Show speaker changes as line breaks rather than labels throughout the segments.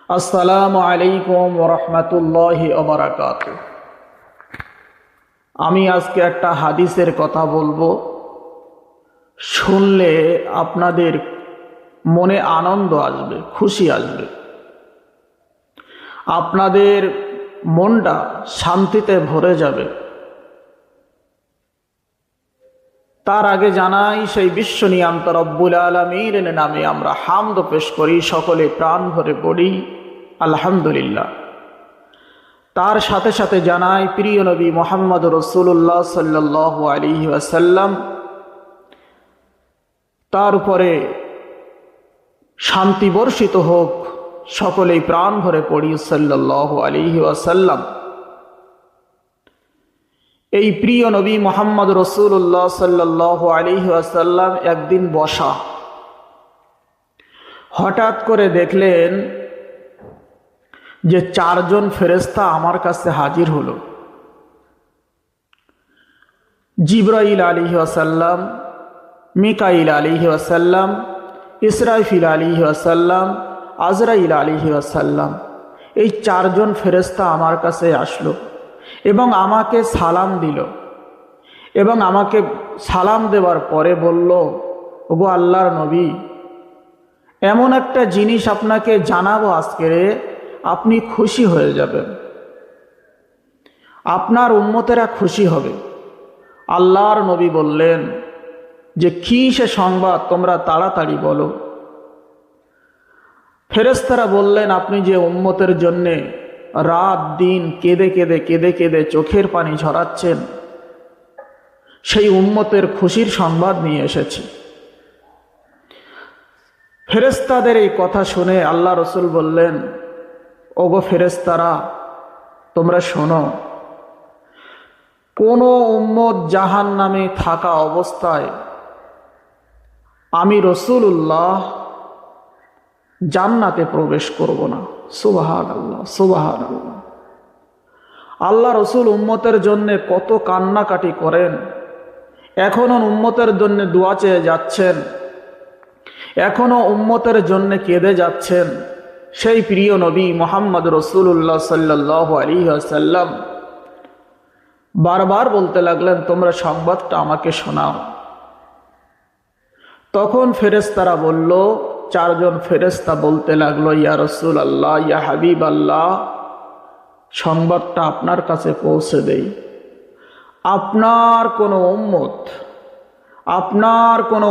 আসসালামু আলাইকুম ওয়া রাহমাতুল্লাহি ওয়া বারাকাতুহু। আমি আজকে একটা হাদিসের কথা বলবো, শুনলে আপনাদের মনে আনন্দ আসবে, খুশি আসবে, আপনাদের মনটা শান্তিতে ভরে যাবে। তার আগে জানাই, সেই বিশ্ব নিয়ামক রব্বুল আলামিনের নামে আমরা হামদ পেশ করি, সকলে প্রাণ ভরে পড়ি আলহামদুলিল্লাহ। তার সাথে সাথে জানাই, প্রিয় নবী মুহাম্মদ রাসূলুল্লাহ সাল্লাল্লাহু আলাইহি ওয়াসাল্লাম, তার উপরে শান্তি বর্ষিত হোক, সকলেই প্রাণ ভরে পড়ি সাল্লাল্লাহু আলাইহি ওয়াসাল্লাম। এই প্রিয় নবী মুহাম্মদ রাসূলুল্লাহ সাল্লাল্লাহু আলাইহি ওয়াসাল্লাম একদিন বসা, হঠাৎ করে দেখলেন যে চারজন ফেরেশতা আমার কাছে হাজির হলো। জিবরাইল আলাইহিস সালাম, মিকাইল আলাইহিস সালাম, ইসরাফিল আলাইহিস সালাম, আজরাইল আলাইহিস সালাম, এই চারজন ফেরেশতা আমার কাছে আসলো এবং আমাকে সালাম দিল। এবং আমাকে সালাম দেওয়ার পরে বলল, ওগো আল্লাহর নবী, এমন একটা জিনিস আপনাকে জানাবো আজকে, আপনি খুশি হয়ে যাবেন, আপনার উম্মতেরা খুশি হবে। আল্লাহর নবী বললেন যে কি সে সংবাদ, তোমরা তাড়াতাড়ি বলো। ফেরেশতারা বললেন, আপনি যে উম্মতের জন্যে রাত দিন কেঁদে কেঁদে কেঁদে কেঁদে চোখের পানি ঝরাচ্ছেন, সেই উম্মতের খুশির সংবাদ নিয়ে এসেছি। ফেরেশতাদের এই কথা শুনে আল্লাহ রসুল বললেন, ওগো ফেরেশতারা, তোমরা শোনো, কোন উম্মত জাহান্নামে থাকা অবস্থায় আমি রাসূলুল্লাহ জান্নাতে প্রবেশ করব না। সুবহানাল্লাহ, সুবহানাল্লাহ। আল্লাহ রসুল উম্মতের জন্য কত কান্নাকাটি করেন, এখনো উম্মতের জন্য দোয়া চেয়ে যাচ্ছেন, এখনো উম্মতের জন্য কেঁদে যাচ্ছেন। সেই প্রিয় নবী মুহাম্মদ রাসূলুল্লাহ সাল্লাল্লাহু আলাইহি ওয়াসাল্লাম বারবার বলতে লাগলেন, তোমরা সংবাদটা আমাকে শোনাও। তখন ফেরেশতারা বলল, চারজন ফেরেশতা বলতে লাগলো, ইয়া রাসূলুল্লাহ, ইয়া হাবিবাল্লাহ, সংবাদটা আপনার কাছে পৌঁছে দেই। আপনার কোনো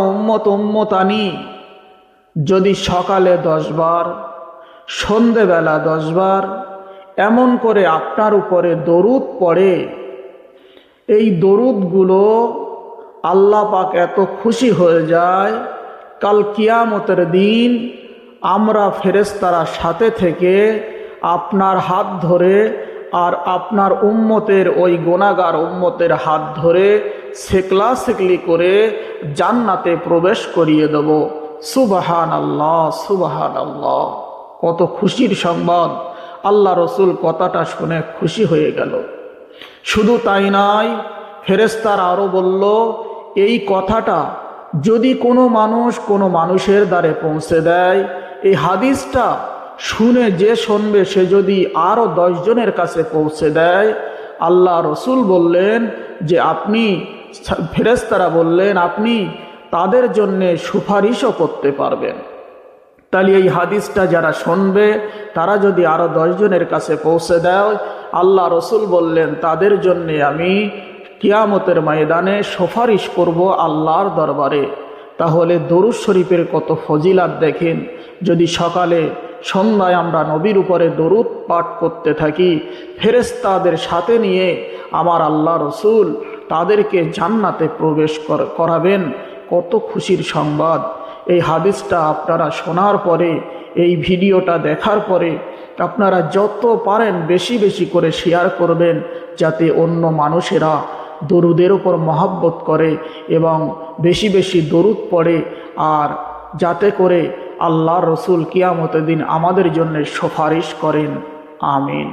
উম্মতানি যদি সকালে 10 বার, সন্ধেবেলা 10 বার এমন করে আপনার উপরে দরুদ পড়ে, এই দরুদগুলো আল্লাহ পাক এত খুশি হয়ে যায়, কাল কিয়ামতের দিন আমরা ফেরেশতারা সাথে থেকে আপনার হাত ধরে আর আপনার উম্মতের, ওই গুনাহগার উম্মতের হাত ধরে সেকলা সেকলি করে জান্নাতে প্রবেশ করিয়ে দেব। সুবহানাল্লাহ, সুবহানাল্লাহ। কত খুশির সংবাদ! আল্লাহ রসুল কথাটা শুনে খুশি হয়ে গেল। শুধু তাই নয়, ফেরেশতারা আরো বলল, এই কথাটা যদি কোনো মানুষের দ্বারে পৌঁছে দেয়, এই হাদিসটা শুনে যে শুনবে সে যদি আরো 10 জনের কাছে পৌঁছে দেয়, আল্লাহ রসুল বললেন যে ফেরেশতারা বললেন, আপনি তাদের জন্যে সুপারিশও করতে পারবেন। তাহলে এই হাদিসটা যারা শুনবে, তারা যদি আরো 10 জনের কাছে পৌঁছে দেয়, আল্লাহ রসুল বললেন তাদের জন্যে আমি কিয়ামতের ময়দানে সুপারিশ করব আল্লাহর দরবারে। তাহলে দরুদ শরীফের কত ফজিলাত দেখেন। যদি সকালে সন্ধ্যায় আমরা নবীর উপরে দরুদ পাঠ করতে থাকি, ফেরেশতাদের সাথে নিয়ে আমার আল্লাহ রসুল তাদেরকে জান্নাতে প্রবেশ করাবেন। কত খুশির সংবাদ! এই হাদিসটা আপনারা শোনার পরে, এই ভিডিওটা দেখার পরে আপনারা যত পারেন বেশি বেশি করে শেয়ার করবেন, যাতে অন্য মানুষেরা দরুদের উপর মহব্বত করে এবং বেশি বেশি দরুদ পড়ে, আর যাতে করে আল্লাহর রসুল কিয়ামতের দিন আমাদের জন্য সুপারিশ করেন। আমিন।